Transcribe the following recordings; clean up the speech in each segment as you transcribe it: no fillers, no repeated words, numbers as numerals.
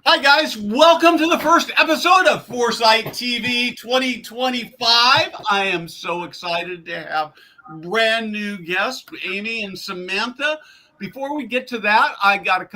Hi, guys. Welcome to the first episode of Foresight TV 2025. I am so excited to have brand new guests, Amy and Samantha. Before we get to that, I got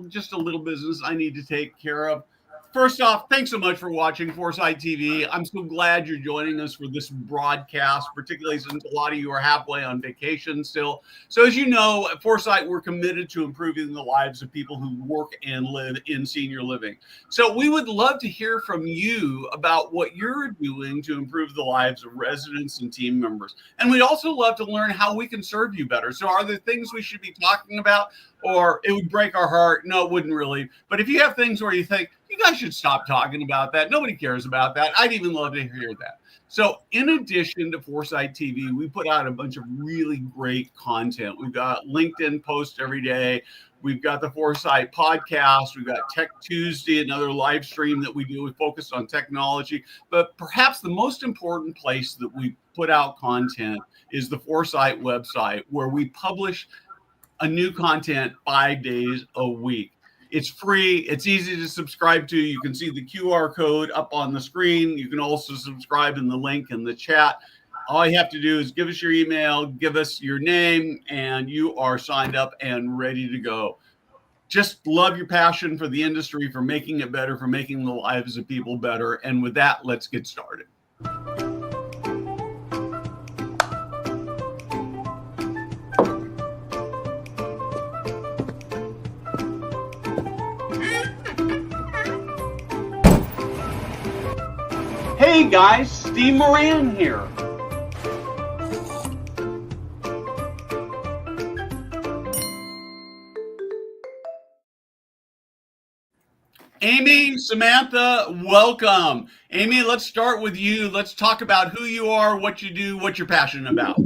just a little business I need to take care of. First off, thanks so much for watching Foresight TV. I'm so glad you're joining us for this broadcast, particularly since a lot of you are halfway on vacation still. So as you know, at Foresight, we're committed to improving the lives of people who work and live in senior living. So we would love to hear from you about what you're doing to improve the lives of residents and team members. And we'd also love to learn how we can serve you better. So are there things we should be talking about? Or it would break our heart? No, it wouldn't really. But if you have things where you think, you guys should stop talking about that, nobody cares about that, I'd even love to hear that. So in addition to Foresight TV, we put out a bunch of really great content. We've got LinkedIn posts every day. We've got the Foresight podcast. We've got Tech Tuesday, another live stream that we do. We focus on technology. But perhaps the most important place that we put out content is the Foresight website, where we publish a new content 5 days a week. It's free. It's easy to subscribe to. You can see the QR code up on the screen. You can also subscribe in the link in the chat. All you have to do is give us your email, give us your name, and you are signed up and ready to go. Just love your passion for the industry, for making it better, for making the lives of people better. And with that, let's get started. Hey guys, Steve Moran here. Amy, Samantha, welcome. Amy, let's start with you. Let's talk about who you are, what you do, what you're passionate about.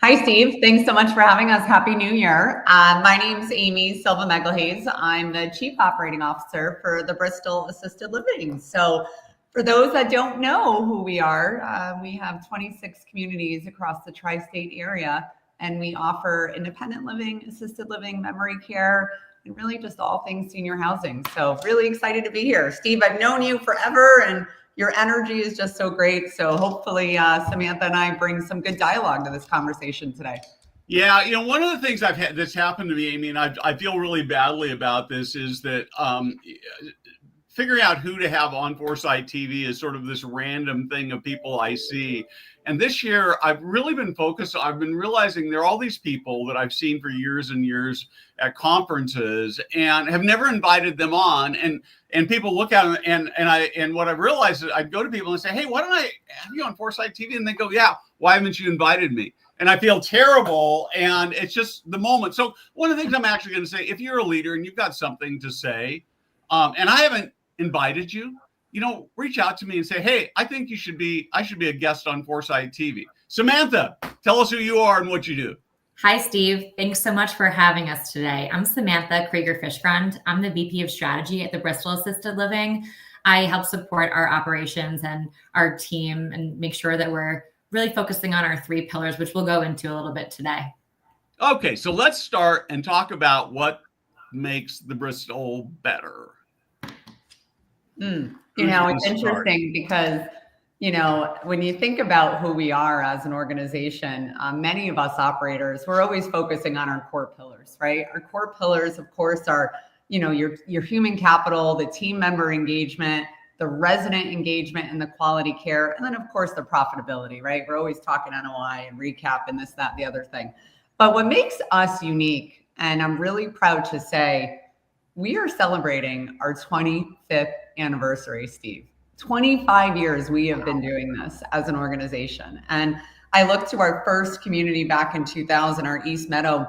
Hi, Steve. Thanks so much for having us. Happy New Year. My name's Amy Silva. I'm the Chief Operating Officer for the Bristol Assisted Living. So for those that don't know who we are, we have 26 communities across the tri-state area, and we offer independent living, assisted living, memory care, and really just all things senior housing. So really excited to be here. Steve, I've known you forever, and your energy is just so great. So hopefully Samantha and I bring some good dialogue to this conversation today. Yeah, one of the things that's happened to me, Amy, and I feel really badly about this, is that figuring out who to have on Foresight TV is sort of this random thing of people I see. And this year, I've really been focused. I've been realizing there are all these people that I've seen for years and years at conferences and have never invited them on. And people look at them, and what I've realized is I'd go to people and say, hey, why don't I have you on Foresight TV? And they go, yeah, why haven't you invited me? And I feel terrible. And it's just the moment. So one of the things I'm actually going to say, if you're a leader and you've got something to say, and I haven't invited you, reach out to me and say, hey, I think I should be a guest on Foresight TV. Samantha, tell us who you are and what you do. Hi, Steve. Thanks so much for having us today. I'm Samantha Fischgrund. I'm the VP of Strategy at the Bristol Assisted Living. I help support our operations and our team and make sure that we're really focusing on our 3 pillars, which we'll go into a little bit today. Okay, so let's start and talk about what makes the Bristol better. It's interesting because, when you think about who we are as an organization, many of us operators, we're always focusing on our core pillars, right? Our core pillars, of course, are, your human capital, the team member engagement, the resident engagement, and the quality care. And then, of course, the profitability, right? We're always talking NOI and recap and this, that, the other thing. But what makes us unique, and I'm really proud to say, we are celebrating our 25th anniversary, Steve. 25 years we have been doing this as an organization. And I look to our first community back in 2000, our East Meadow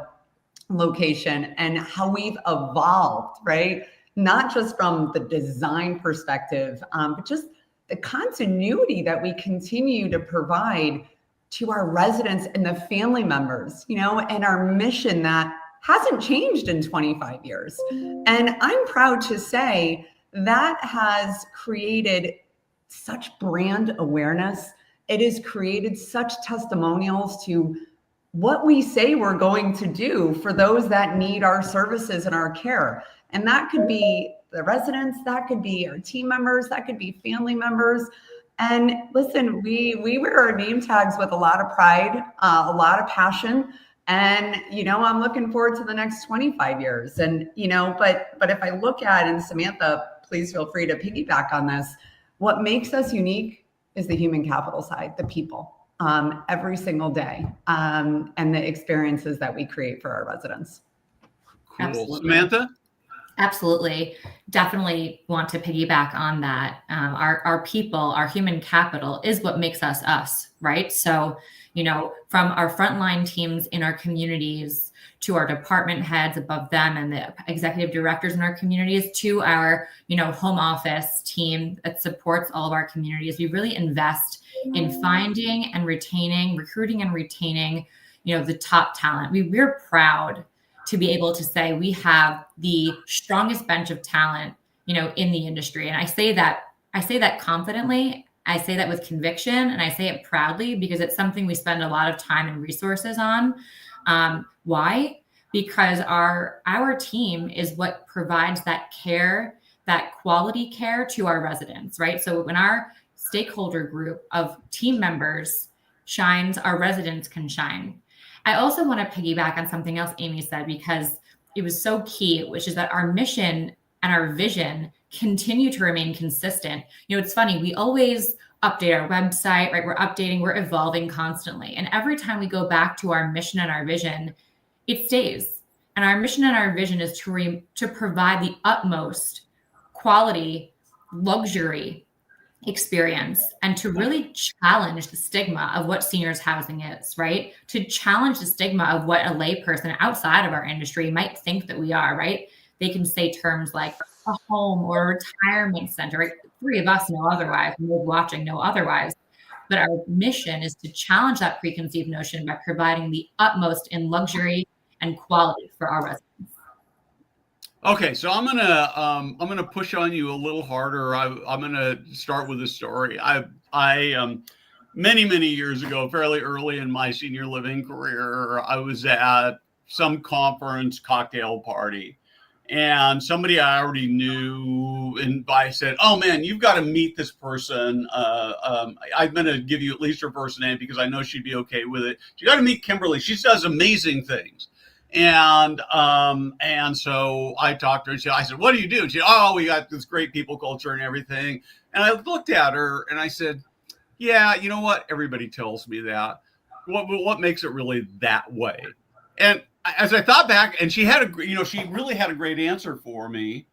location, and how we've evolved, right? Not just from the design perspective, but just the continuity that we continue to provide to our residents and the family members, and our mission that hasn't changed in 25 years. And I'm proud to say that has created such brand awareness. It has created such testimonials to what we say we're going to do for those that need our services and our care. And that could be the residents, that could be our team members, that could be family members. And listen, we wear our name tags with a lot of pride, a lot of passion. And, I'm looking forward to the next 25 years. And, but if I look at, and Samantha, please feel free to piggyback on this, what makes us unique is the human capital side, the people, every single day, and the experiences that we create for our residents. Cool. Absolutely. Samantha? Absolutely. Definitely want to piggyback on that. Our people, our human capital is what makes us, right? So, from our frontline teams in our communities to our department heads above them and the executive directors in our communities to our, home office team that supports all of our communities, we really invest in finding and retaining, recruiting and retaining, the top talent. We're proud to be able to say we have the strongest bench of talent, in the industry. And I say that confidently. I say that with conviction, and I say it proudly because it's something we spend a lot of time and resources on. Why? Because our team is what provides that care, that quality care to our residents, right? So when our stakeholder group of team members shines, our residents can shine. I also want to piggyback on something else Amy said, because it was so key, which is that our mission and our vision continue to remain consistent. It's funny, we always update our website, right? We're evolving constantly. And every time we go back to our mission and our vision, it stays. And our mission and our vision is to provide the utmost quality, luxury experience, and to really challenge the stigma of what seniors housing is, right? To challenge the stigma of what a layperson outside of our industry might think that we are, right? They can say terms like a home or a retirement center, right? Three of us know otherwise, and those watching know otherwise. But our mission is to challenge that preconceived notion by providing the utmost in luxury and quality for our residents. Okay, so I'm gonna push on you a little harder. I'm gonna start with a story. I many years ago, fairly early in my senior living career, I was at some conference cocktail party, and somebody I already knew, and I said, "Oh man, you've got to meet this person. I'm gonna give you at least her first name because I know she'd be okay with it. You got to meet Kimberly. She does amazing things." And so I talked to her. I said, "What do you do?" And she said, "Oh, we got this great people culture and everything." And I looked at her and I said, "Yeah, you know what? Everybody tells me that. What makes it really that way?" And as I thought back, and she really had a great answer for me.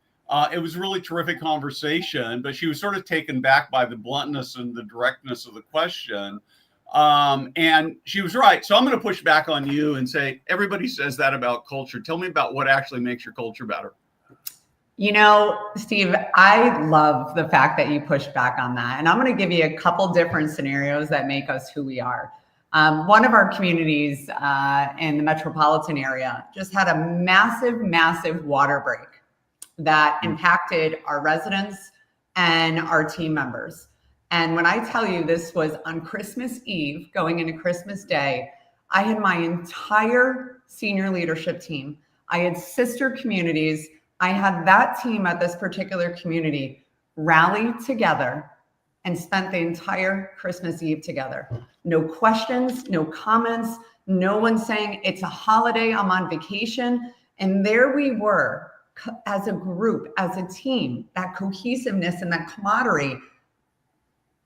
It was a really terrific conversation, but she was sort of taken back by the bluntness and the directness of the question. And she was right. So I'm going to push back on you and say, everybody says that about culture. Tell me about what actually makes your culture better. Steve, I love the fact that you pushed back on that. And I'm going to give you a couple different scenarios that make us who we are. One of our communities in the metropolitan area just had a massive water break that impacted our residents and our team members. And when I tell you this was on Christmas Eve, going into Christmas Day, I had my entire senior leadership team. I had sister communities. I had that team at this particular community rally together and spent the entire Christmas Eve together. No questions, no comments, no one saying it's a holiday, I'm on vacation. And there we were as a group, as a team, that cohesiveness and that camaraderie,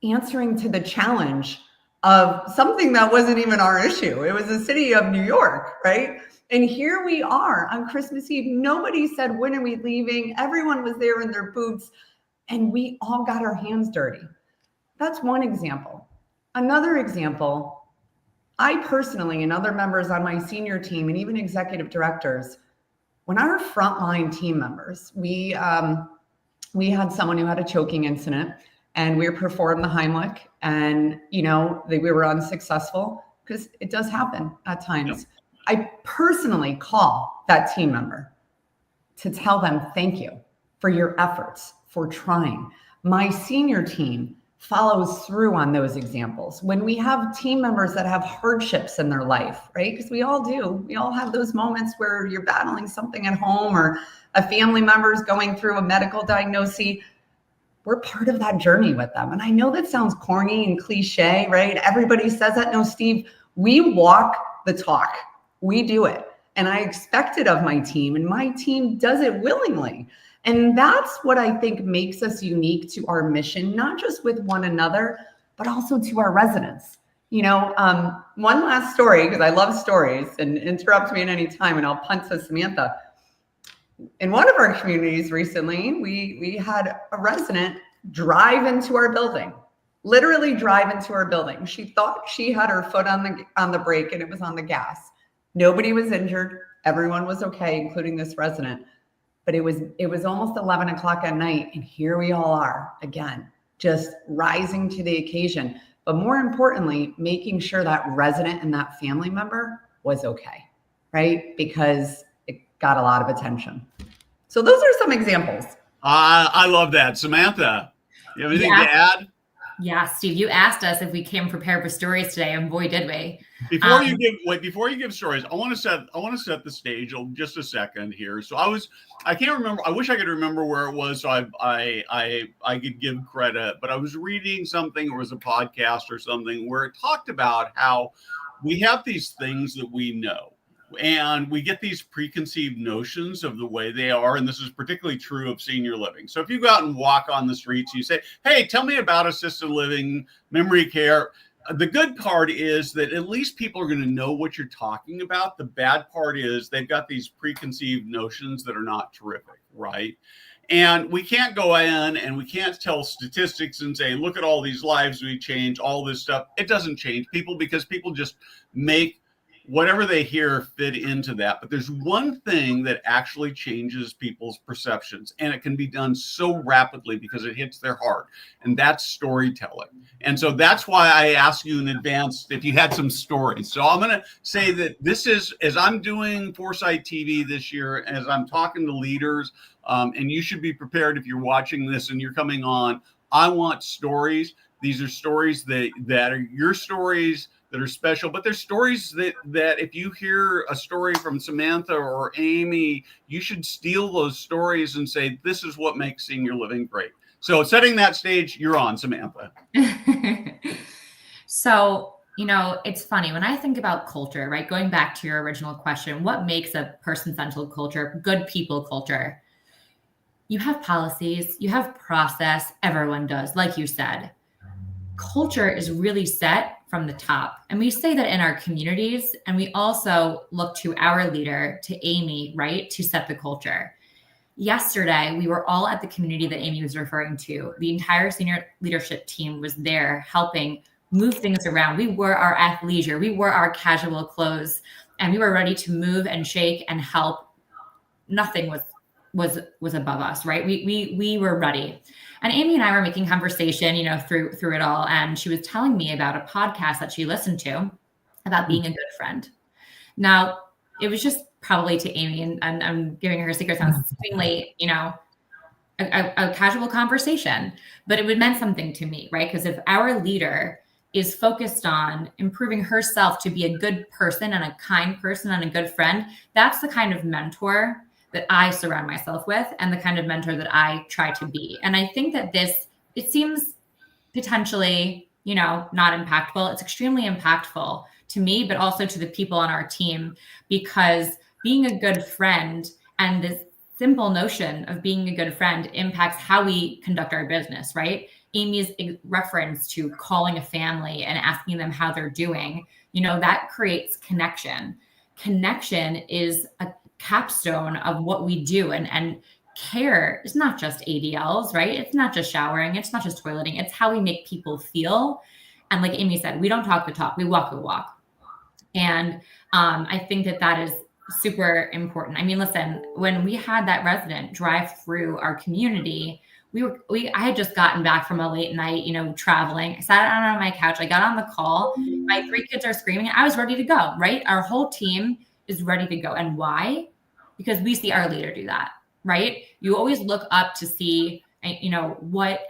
answering to the challenge of something that wasn't even our issue. It was the city of New York, right? And here we are on Christmas Eve. Nobody said, when are we leaving? Everyone was there in their boots and we all got our hands dirty. That's one example. Another example, I personally and other members on my senior team and even executive directors, when our frontline team members, we had someone who had a choking incident and we performed the Heimlich and, we were unsuccessful because it does happen at times. Yep. I personally call that team member to tell them, thank you for your efforts, for trying. My senior team follows through on those examples, when we have team members that have hardships in their life, right? Because we all do. We all have those moments where you're battling something at home or a family member is going through a medical diagnosis. We're part of that journey with them. And I know that sounds corny and cliche, right? Everybody says that. No, Steve, we walk the talk. We do it. And I expect it of my team, and my team does it willingly. And that's what I think makes us unique to our mission, not just with one another, but also to our residents. One last story, because I love stories, and interrupt me at any time and I'll punt to Samantha. In one of our communities recently, we had a resident drive into our building, literally drive into our building. She thought she had her foot on the brake and it was on the gas. Nobody was injured. Everyone was okay, including this resident. But it was almost 11 o'clock at night, and here we all are again, just rising to the occasion. But more importantly, making sure that resident and that family member was okay, right? Because it got a lot of attention. So those are some examples. I love that. Samantha, you have anything to add? Yeah, Steve, you asked us if we came prepared for stories today, and boy, did we. Before you give stories, I want to set the stage just a second here. So I can't remember. I wish I could remember where it was, so I could give credit. But I was reading something, or it was a podcast or something, where it talked about how we have these things that we know, and we get these preconceived notions of the way they are. And this is particularly true of senior living. So if you go out and walk on the streets, you say, hey, tell me about assisted living, memory care. The good part is that at least people are going to know what you're talking about. The bad part is they've got these preconceived notions that are not terrific, right? And we can't go in and we can't tell statistics and say, look at all these lives we change, all this stuff. It doesn't change people, because people just make whatever they hear fit into that. But there's one thing that actually changes people's perceptions, and it can be done so rapidly because it hits their heart, and that's storytelling. And so that's why I asked you in advance if you had some stories. So I'm going to say that this is, as I'm doing Foresight TV this year, as I'm talking to leaders, and you should be prepared if you're watching this and you're coming on, I want stories. These are stories that are your stories, that are special, but there's stories that if you hear a story from Samantha or Amy, you should steal those stories and say, this is what makes senior living great. So setting that stage, you're on, Samantha. So, it's funny when I think about culture, right? Going back to your original question, what makes a person-centered culture, good people culture? You have policies, you have process, everyone does, like you said. Culture is really set from the top. And we say that in our communities, and we also look to our leader, to Amy, right, to set the culture. Yesterday, we were all at the community that Amy was referring to. The entire senior leadership team was there helping move things around. We wore our athleisure, we wore our casual clothes, and we were ready to move and shake and help. Nothing was above us, right? We were ready. And Amy and I were making conversation, through it all. And she was telling me about a podcast that she listened to about being a good friend. Now, it was just probably to Amy, and I'm giving her a secret, sounds seemingly, a casual conversation, but it meant something to me, right? Because if our leader is focused on improving herself to be a good person and a kind person and a good friend, that's the kind of mentor that I surround myself with, and the kind of mentor that I try to be. And I think that it seems potentially, not impactful. It's extremely impactful to me, but also to the people on our team, because being a good friend, and this simple notion of being a good friend, impacts how we conduct our business, right? Amy's reference to calling a family and asking them how they're doing, that creates connection. Connection is a capstone of what we do, and care is not just ADLs, right? It's not just showering, it's not just toileting, it's how we make people feel. And like Amy said, we don't talk the talk, we walk the walk. And I think that is super important. I mean, listen, when we had that resident drive through our community, I had just gotten back from a late night, traveling. I sat down on my couch, I got on the call, my 3 kids are screaming, I was ready to go, right? Our whole team is ready to go. And why? Because we see our leader do that, right? You always look up to see what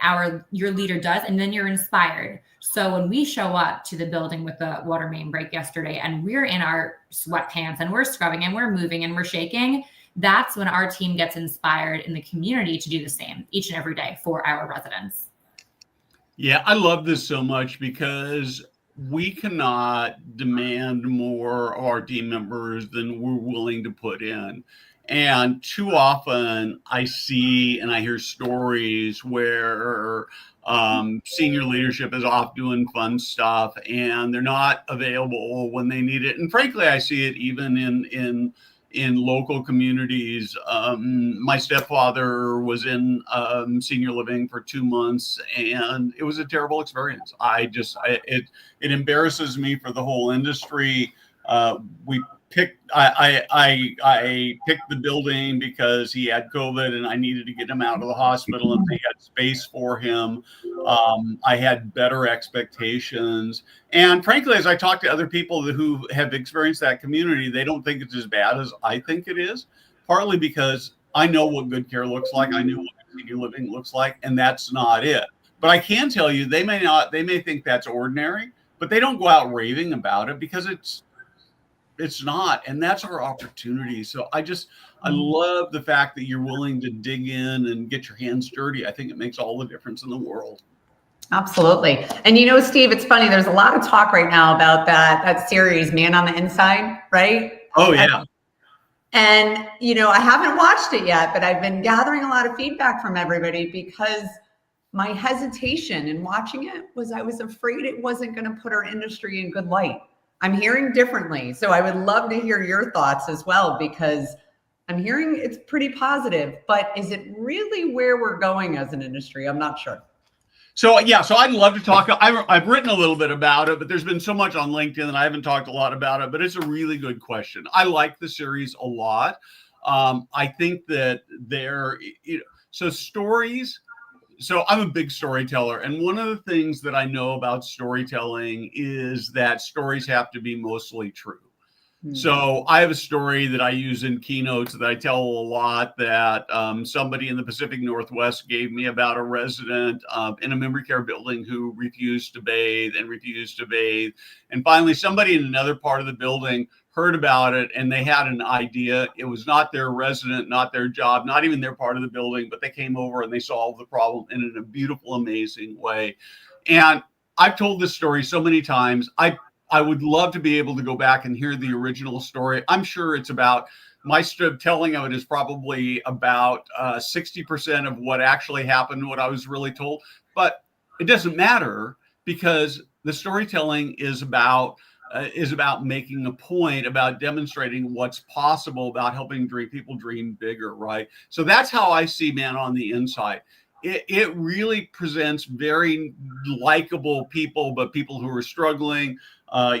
your leader does, and then you're inspired. So when we show up to the building with the water main break yesterday, and we're in our sweatpants and we're scrubbing and we're moving and we're shaking, that's when our team gets inspired in the community to do the same each and every day for our residents. Yeah, I love this so much because we cannot demand more of our team members than we're willing to put in. And too often I see and I hear stories where senior leadership is off doing fun stuff and they're not available when they need it. And frankly, I see it even in local communities. My stepfather was in senior living for 2 months, and it was a terrible experience. It embarrasses me for the whole industry. I picked the building because he had COVID and I needed to get him out of the hospital, and they had space for him. I had better expectations. And frankly, as I talk to other people who have experienced that community, they don't think it's as bad as I think it is, partly because I know what good care looks like. I know what senior living looks like, and that's not it. But I can tell you, they may think that's ordinary, but they don't go out raving about it because it's not. And that's our opportunity. So I love the fact that you're willing to dig in and get your hands dirty. I think it makes all the difference in the world. Absolutely. And Steve, it's funny. There's a lot of talk right now about that series, Man on the Inside, right? Oh, yeah. And, I haven't watched it yet, but I've been gathering a lot of feedback from everybody because my hesitation in watching it was I was afraid it wasn't going to put our industry in good light. I'm hearing differently. So I would love to hear your thoughts as well, because I'm hearing it's pretty positive, but is it really where we're going as an industry? I'm not sure. So I'd love to talk. I've written a little bit about it, but there's been so much on LinkedIn and I haven't talked a lot about it, but it's a really good question. I like the series a lot. I think that stories. So I'm a big storyteller. And one of the things that I know about storytelling is that stories have to be mostly true. So I have a story that I use in keynotes that I tell a lot, that somebody in the Pacific Northwest gave me about a resident in a memory care building who refused to bathe. And finally, somebody in another part of the building heard about it and they had an idea. It was not their resident, not their job, not even their part of the building, but they came over and they solved the problem in a beautiful, amazing way. And I've told this story so many times. I would love to be able to go back and hear the original story. I'm sure it's about, my telling of it is probably about 60% of what actually happened, what I was really told. But it doesn't matter, because the storytelling is about making a point, about demonstrating what's possible, about helping people dream bigger, right? So that's how I see Man on the Inside. It really presents very likable people, but people who are struggling.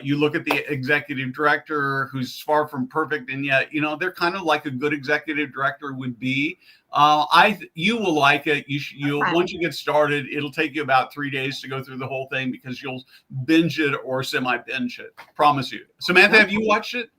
You look at the executive director, who's far from perfect, and yet, they're kind of like a good executive director would be. You will like it. Once you get started, it'll take you about 3 days to go through the whole thing, because you'll binge it or semi-binge it. Promise you. Samantha, have you watched it?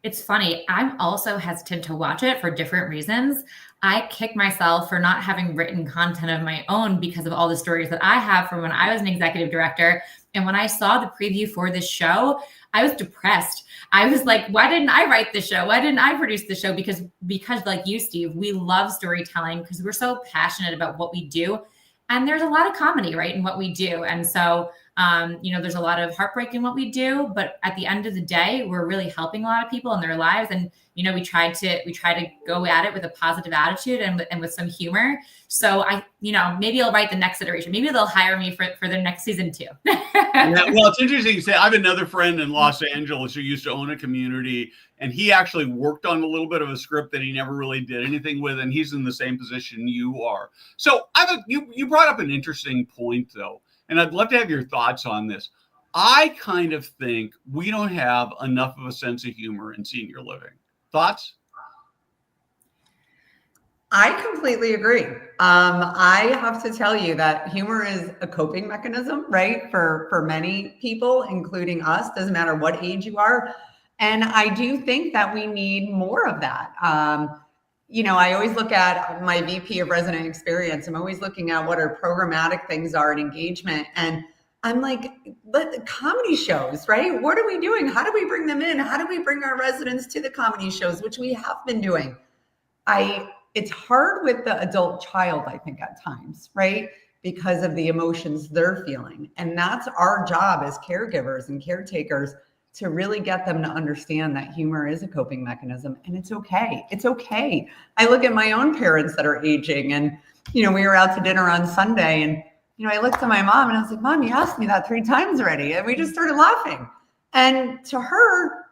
It's funny. I'm also hesitant to watch it for different reasons. I kick myself for not having written content of my own because of all the stories that I have from when I was an executive director. And when I saw the preview for this show, I was depressed. I was like, why didn't I write the show? Why didn't I produce the show? Because like you, Steve, we love storytelling because we're so passionate about what we do. And there's a lot of comedy, right, in what we do. And so, there's a lot of heartbreak in what we do, but at the end of the day, we're really helping a lot of people in their lives. And, we try to go at it with a positive attitude and with some humor. So maybe I'll write the next iteration. Maybe they'll hire me for their next season too. Yeah, well, it's interesting you say. I have another friend in Los Angeles who used to own a community, and he actually worked on a little bit of a script that he never really did anything with, and he's in the same position you are. So you brought up an interesting point, though, and I'd love to have your thoughts on this. I kind of think we don't have enough of a sense of humor in senior living. Thoughts? I completely agree. I have to tell you that humor is a coping mechanism, right? For many people, including us, doesn't matter what age you are. And I do think that we need more of that. I always look at my VP of resident experience. I'm always looking at what our programmatic things are in engagement. And I'm like, the comedy shows, right? What are we doing? How do we bring them in? How do we bring our residents to the comedy shows, which we have been doing? It's hard with the adult child, I think, at times, right? Because of the emotions they're feeling. And that's our job as caregivers and caretakers, to really get them to understand that humor is a coping mechanism, and it's okay. It's okay. I look at my own parents that are aging, and, we were out to dinner on Sunday, and, I looked at my mom and I was like, Mom, you asked me that 3 times already. And we just started laughing. And to her,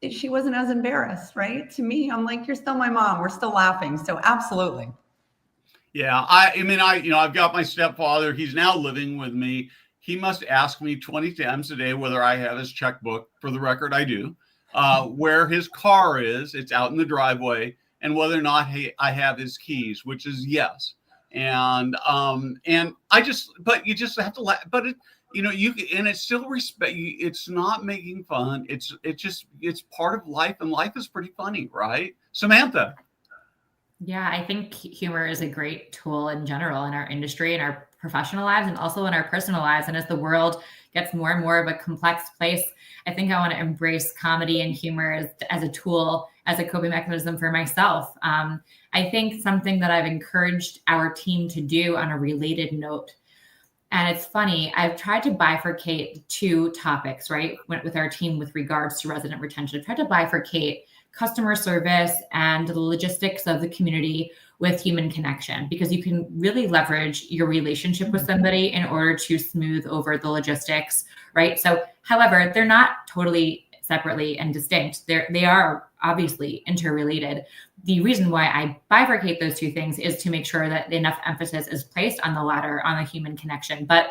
she wasn't as embarrassed, right? To me, I'm like, you're still my mom. We're still laughing. So absolutely. Yeah. I've got my stepfather. He's now living with me. He must ask me 20 times a day whether I have his checkbook. For the record, I do. Where his car is, it's out in the driveway, and whether or not I have his keys, which is yes. And but you just have to laugh. But it's still respect. It's not making fun. It's part of life, and life is pretty funny, right, Samantha? Yeah, I think humor is a great tool in general in our industry, in our professional lives, and also in our personal lives. And as the world gets more and more of a complex place, I think I want to embrace comedy and humor as a tool, as a coping mechanism for myself. I think something that I've encouraged our team to do on a related note, and it's funny, I've tried to bifurcate 2 topics, right, with our team with regards to resident retention. I've tried to bifurcate customer service and the logistics of the community with human connection, because you can really leverage your relationship with somebody in order to smooth over the logistics, right? So, however, they're not totally separately and distinct. They are obviously interrelated. The reason why I bifurcate those 2 things is to make sure that enough emphasis is placed on the latter, on the human connection. But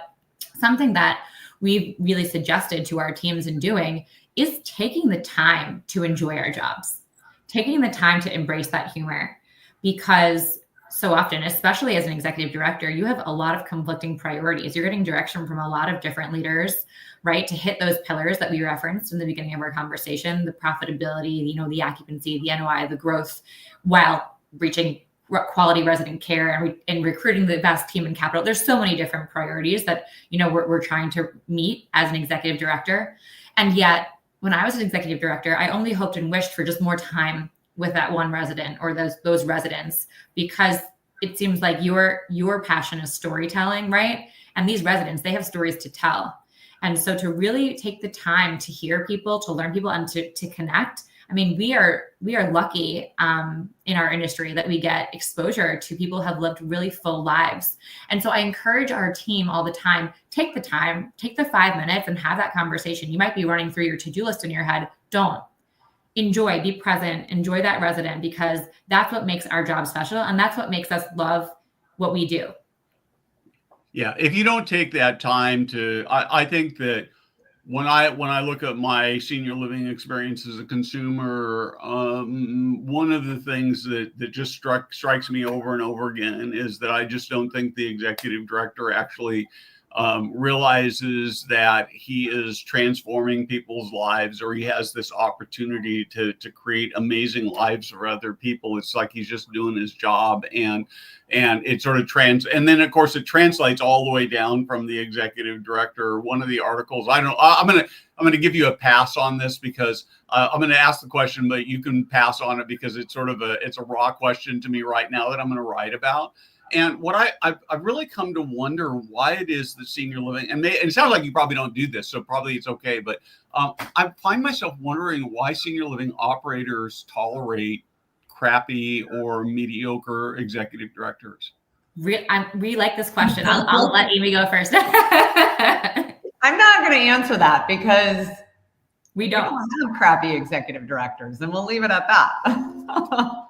something that we've really suggested to our teams in doing is taking the time to enjoy our jobs, taking the time to embrace that humor, because so often, especially as an executive director, you have a lot of conflicting priorities. You're getting direction from a lot of different leaders, right, to hit those pillars that we referenced in the beginning of our conversation: the profitability, the occupancy, the NOI, the growth, while reaching quality resident care and recruiting the best team in capital. There's so many different priorities that, we're trying to meet as an executive director. And yet, when I was an executive director, I only hoped and wished for just more time with that one resident or those residents, because it seems like your passion is storytelling, right? And these residents, they have stories to tell. And so to really take the time to hear people, to learn people, and to connect. I mean, we are lucky in our industry that we get exposure to people who have lived really full lives. And so I encourage our team all the time, take the time, take the 5 minutes and have that conversation. You might be running through your to-do list in your head. Don't. Enjoy, be present, enjoy that resident, because that's what makes our job special. And that's what makes us love what we do. Yeah. If you don't take that time I think that when I look at my senior living experience as a consumer, one of the things that just strikes me over and over again is that I just don't think the executive director actually realizes that he is transforming people's lives, or he has this opportunity to create amazing lives for other people. It's like he's just doing his job, and it sort of and then of course it translates all the way down from the executive director. One of the articles, I'm gonna give you a pass on this, because I'm gonna ask the question, but you can pass on it, because it's sort of it's a raw question to me right now that I'm gonna write about. And what I've really come to wonder why it is that senior living, and it sounds like you probably don't do this, so probably it's okay, but I find myself wondering why senior living operators tolerate crappy or mediocre executive directors. We like this question. I'll let Amy go first. I'm not going to answer that, because we don't have crappy executive directors, and we'll leave it at that.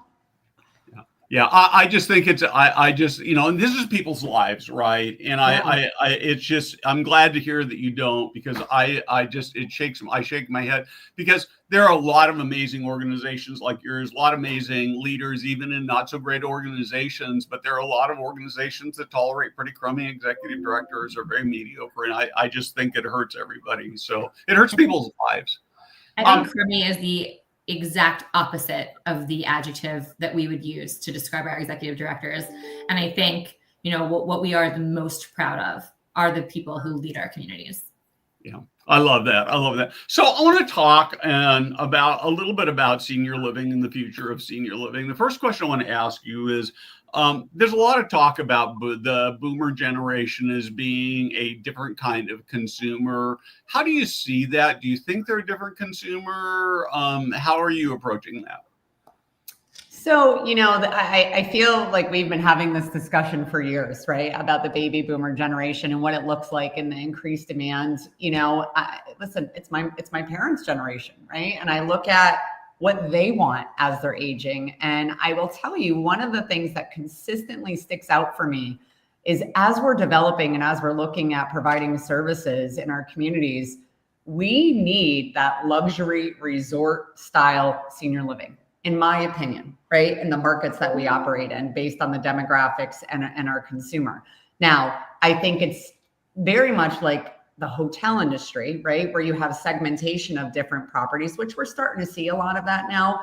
Yeah, I just think I just, and this is people's lives, right? And it's just, I'm glad to hear that you don't, because I shake my head, because there are a lot of amazing organizations like yours, a lot of amazing leaders, even in not so great organizations, but there are a lot of organizations that tolerate pretty crummy executive directors, or very mediocre. And I just think it hurts everybody. So it hurts people's lives. I think crummy is the exact opposite of the adjective that we would use to describe our executive directors. And I think, what we are the most proud of are the people who lead our communities. Yeah, I love that. I love that. So I want to talk about a little bit about senior living and the future of senior living. The first question I want to ask you is, there's a lot of talk about the boomer generation as being a different kind of consumer. How do you see that? Do you think they're a different consumer? How are you approaching that? So, I feel like we've been having this discussion for years, right? About the baby boomer generation and what it looks like and the increased demand. Listen, it's my parents' generation, right? And I look at what they want as they're aging. And I will tell you, one of the things that consistently sticks out for me is as we're developing and as we're looking at providing services in our communities, we need that luxury resort style senior living, in my opinion, right? In the markets that we operate in based on the demographics and our consumer. Now, I think it's very much like the hotel industry, right? Where you have segmentation of different properties, which we're starting to see a lot of that now,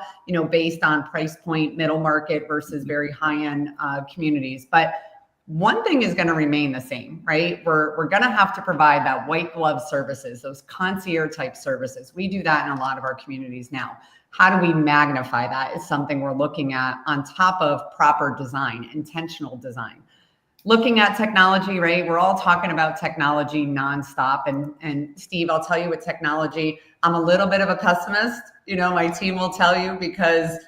based on price point, middle market versus very high-end communities. But one thing is going to remain the same, right? We're going to have to provide that white glove services, those concierge type services. We do that in a lot of our communities now. How do we magnify that is something we're looking at on top of proper design, intentional design. Looking at technology, right? We're all talking about technology nonstop. And Steve, I'll tell you with technology, I'm a little bit of a pessimist. My team will tell you because,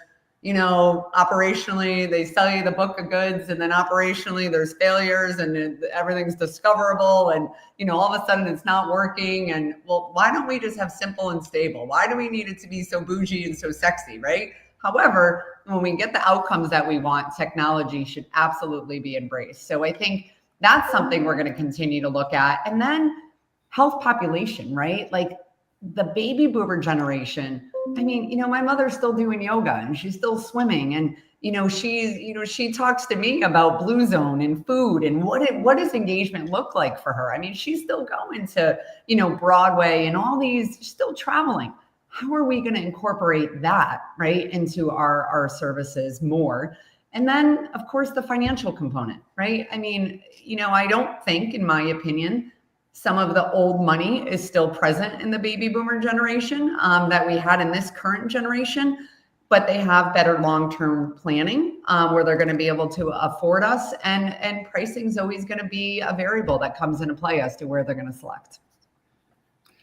operationally they sell you the book of goods and then operationally there's failures and everything's discoverable and, all of a sudden it's not working. And well, why don't we just have simple and stable? Why do we need it to be so bougie and so sexy, right? However, when we get the outcomes that we want, technology should absolutely be embraced. So I think that's something we're going to continue to look at. And then health population, right? Like the baby boomer generation. I mean, my mother's still doing yoga and she's still swimming. And, she talks to me about Blue Zone and food and what does engagement look like for her? I mean, she's still going to, Broadway and all these, still traveling. How are we going to incorporate that, right, into our services more? And then, of course, the financial component, right? I mean, I don't think, in my opinion, some of the old money is still present in the baby boomer generation that we had in this current generation, but they have better long-term planning where they're going to be able to afford us. And pricing is always going to be a variable that comes into play as to where they're going to select.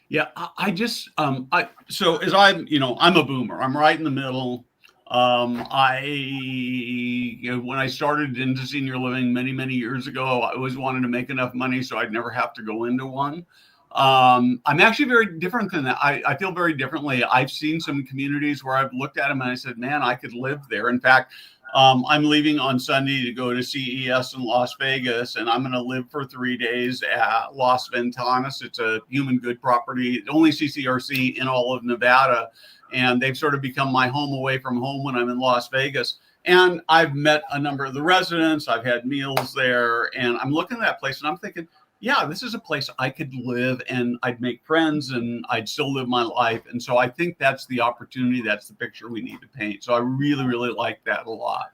Yeah, so as I'm a boomer, I'm right in the middle. When I started into senior living many, many years ago, I always wanted to make enough money so I'd never have to go into one. I'm actually very different than that. I feel very differently. I've seen some communities where I've looked at them and I said, man, I could live there. In fact, I'm leaving on Sunday to go to CES in Las Vegas, and I'm going to live for 3 days at Las Ventanas. It's a human good property, only CCRC in all of Nevada. And they've sort of become my home away from home when I'm in Las Vegas. And I've met a number of the residents. I've had meals there. And I'm looking at that place and I'm thinking, yeah, this is a place I could live and I'd make friends and I'd still live my life. And so I think that's the opportunity. That's the picture we need to paint. So I really, really like that a lot.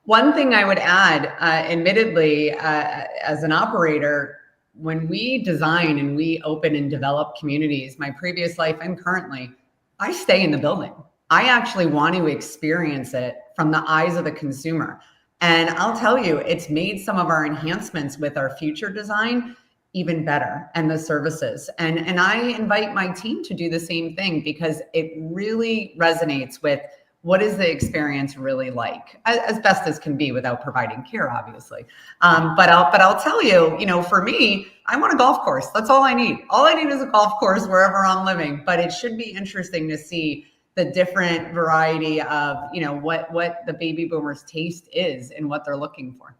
One thing I would add, admittedly, as an operator, when we design and we open and develop communities, my previous life and currently, I stay in the building. I actually want to experience it from the eyes of the consumer. And I'll tell you, it's made some of our enhancements with our future design even better and the services. And I invite my team to do the same thing because it really resonates with what is the experience really like, as best as can be without providing care, obviously. But I'll tell you, for me, I want a golf course. That's all I need. All I need is a golf course wherever I'm living. But it should be interesting to see the different variety of, what the baby boomers' taste is and what they're looking for.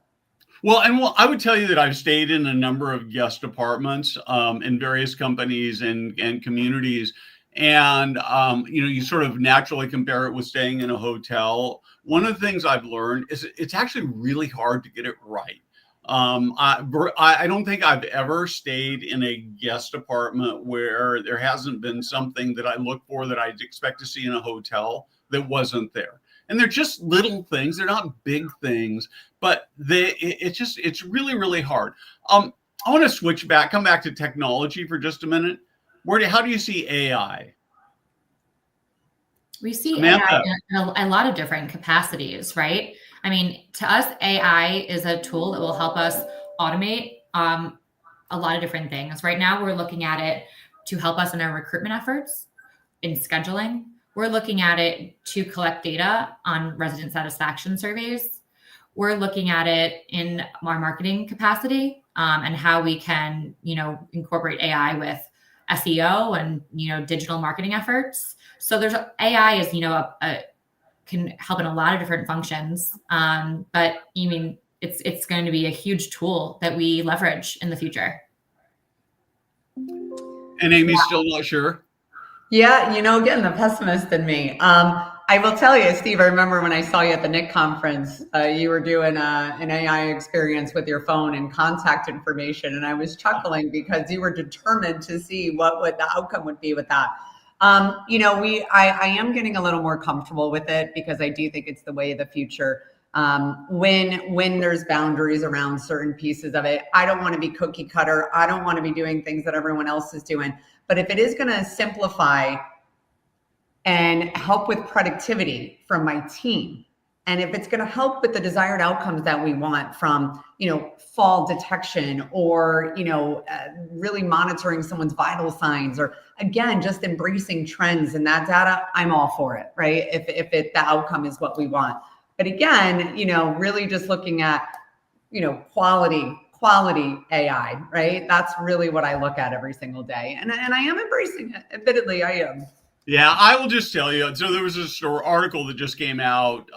Well, I would tell you that I've stayed in a number of guest apartments in various companies and communities. And, you sort of naturally compare it with staying in a hotel. One of the things I've learned is it's actually really hard to get it right. I don't think I've ever stayed in a guest apartment where there hasn't been something that I look for that I'd expect to see in a hotel that wasn't there. And they're just little things. They're not big things, but it's really, really hard. I want to come back to technology for just a minute. How do you see AI? We see Samantha. AI in a lot of different capacities, right? I mean, to us, AI is a tool that will help us automate a lot of different things. Right now, we're looking at it to help us in our recruitment efforts, in scheduling. We're looking at it to collect data on resident satisfaction surveys. We're looking at it in our marketing capacity and how we can, incorporate AI with SEO and, digital marketing efforts. So there's AI is, can help in a lot of different functions. But it's going to be a huge tool that we leverage in the future. And Amy's still not sure. Yeah, again, the pessimist in me. I will tell you, Steve, I remember when I saw you at the NIC conference, you were doing an AI experience with your phone and contact information. And I was chuckling because you were determined to see what the outcome would be with that. I am getting a little more comfortable with it because I do think it's the way of the future. When there's boundaries around certain pieces of it, I don't want to be cookie cutter. I don't want to be doing things that everyone else is doing. But if it is going to simplify and help with productivity from my team, and if it's going to help with the desired outcomes that we want from, fall detection or, really monitoring someone's vital signs, or again, just embracing trends and that data, I'm all for it, right? If the outcome is what we want. But again, really just looking at, quality AI, right? That's really what I look at every single day. And I am embracing it. Admittedly, I am. Yeah, I will just tell you. So there was a article that just came out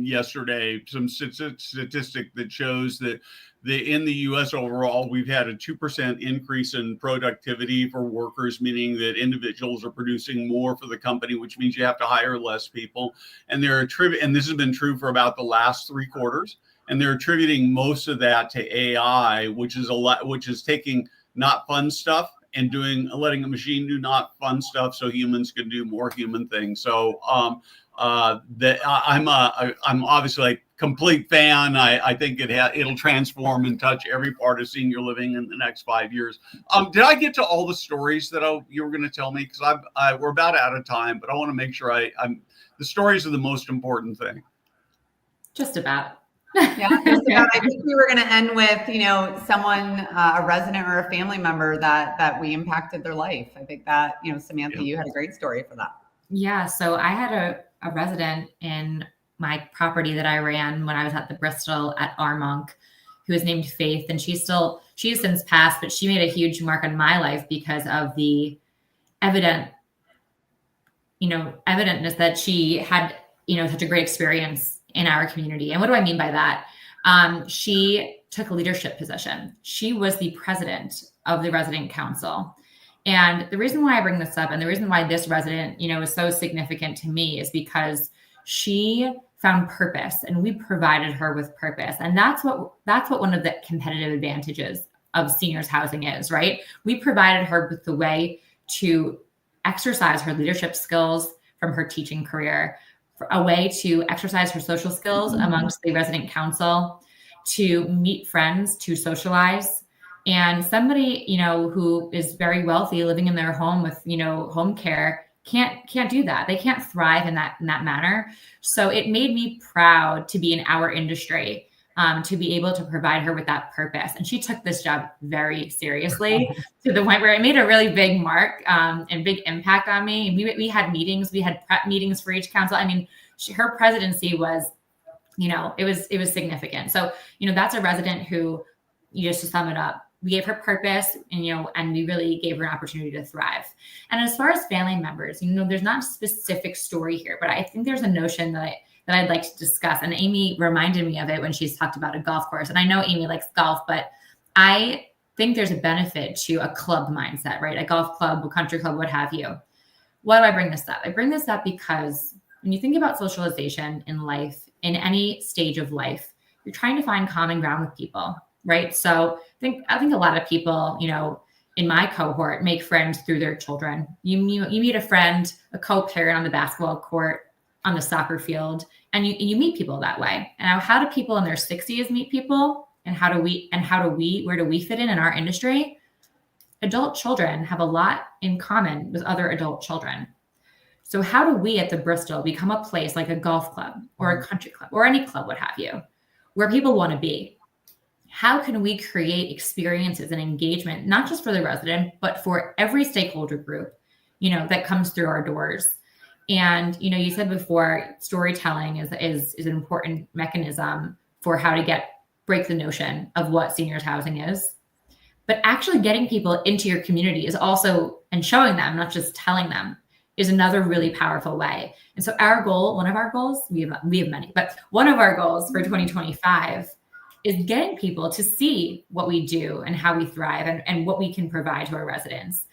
yesterday, some statistic that shows that in the U.S. overall, we've had a 2% increase in productivity for workers, meaning that individuals are producing more for the company, which means you have to hire less people. And and this has been true for about the last 3 quarters. And they're attributing most of that to AI, which is taking not fun stuff and letting a machine do not fun stuff so humans can do more human things. So I'm obviously a complete fan. I think it'll transform and touch every part of senior living in the next 5 years. Did I get to all the stories that you were going to tell me? Because we're about out of time, but I want to make sure the stories are the most important thing. Just about. Yeah, just about. I think we were going to end with, someone, a resident or a family member that we impacted their life. I think that, Samantha, You had a great story for that. Yeah. So I had a resident in my property that I ran when I was at the Bristol at Armonk, who was named Faith. And she has since passed, but she made a huge mark on my life because of the evidentness that she had, such a great experience in our community. And what do I mean by that? She took a leadership position. She was the president of the resident council. And the reason why I bring this up and the reason why this resident, is so significant to me is because she found purpose and we provided her with purpose. And that's what one of the competitive advantages of seniors housing is, right? We provided her with the way to exercise her leadership skills from her teaching career, a way to exercise her social skills amongst the resident council, to meet friends, to socialize. And somebody, who is very wealthy, living in their home with, home care, can't do that. They can't thrive in that manner. So it made me proud to be in our industry, to be able to provide her with that purpose. And she took this job very seriously to the point where it made a really big mark and big impact on me. We had meetings, we had prep meetings for each council. I mean, her presidency was, it was significant. So, that's a resident who, just to sum it up, we gave her purpose and we really gave her an opportunity to thrive. And as far as family members, there's not a specific story here, but I think there's a notion that I'd like to discuss. And Amy reminded me of it when she's talked about a golf course. And I know Amy likes golf, but I think there's a benefit to a club mindset, right? A golf club, a country club, what have you. Why do I bring this up? I bring this up because when you think about socialization in life, in any stage of life, you're trying to find common ground with people. right? So I think a lot of people, in my cohort, make friends through their children. You meet a friend, a co-parent on the basketball court, on the soccer field, and you meet people that way. And how do people in their 60s meet people? And where do we fit in our industry? Adult children have a lot in common with other adult children. So how do we at the Bristol become a place like a golf club or a country club or any club, what have you, where people want to be? How can we create experiences and engagement, not just for the resident, but for every stakeholder group, that comes through our doors? And, you said before, storytelling is an important mechanism for how to break the notion of what seniors housing is. But actually getting people into your community is also, and showing them, not just telling them, is another really powerful way. And so one of our goals, we have many, but one of our goals for 2025 is getting people to see what we do and how we thrive and what we can provide to our residents.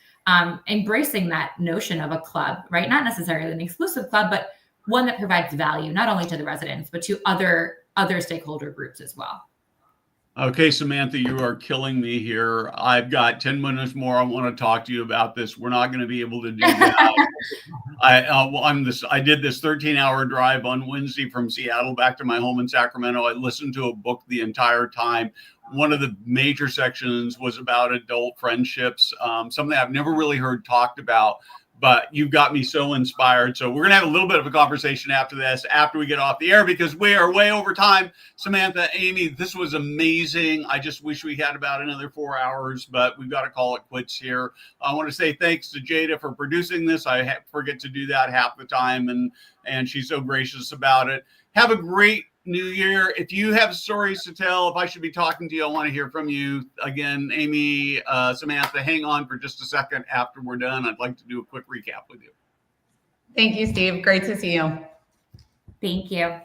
Embracing that notion of a club, right? Not necessarily an exclusive club, but one that provides value, not only to the residents, but to other stakeholder groups as well. Okay, Samantha, you are killing me here. I've got 10 minutes more. I want to talk to you about this. We're not going to be able to do that. I did this 13-hour drive on Wednesday from Seattle back to my home in Sacramento. I listened to a book the entire time. One of the major sections was about adult friendships, something I've never really heard talked about, but you've got me so inspired. So we're going to have a little bit of a conversation after this, after we get off the air, because we are way over time. Samantha, Amy, this was amazing. I just wish we had about another 4 hours, but we've got to call it quits here. I want to say thanks to Jada for producing this. I forget to do that half the time, and she's so gracious about it. Have a great New Year. If you have stories to tell, if I should be talking to you, I want to hear from you. Again, Amy, Samantha, hang on for just a second after we're done. I'd like to do a quick recap with you. Thank you, Steve. Great to see you. Thank you.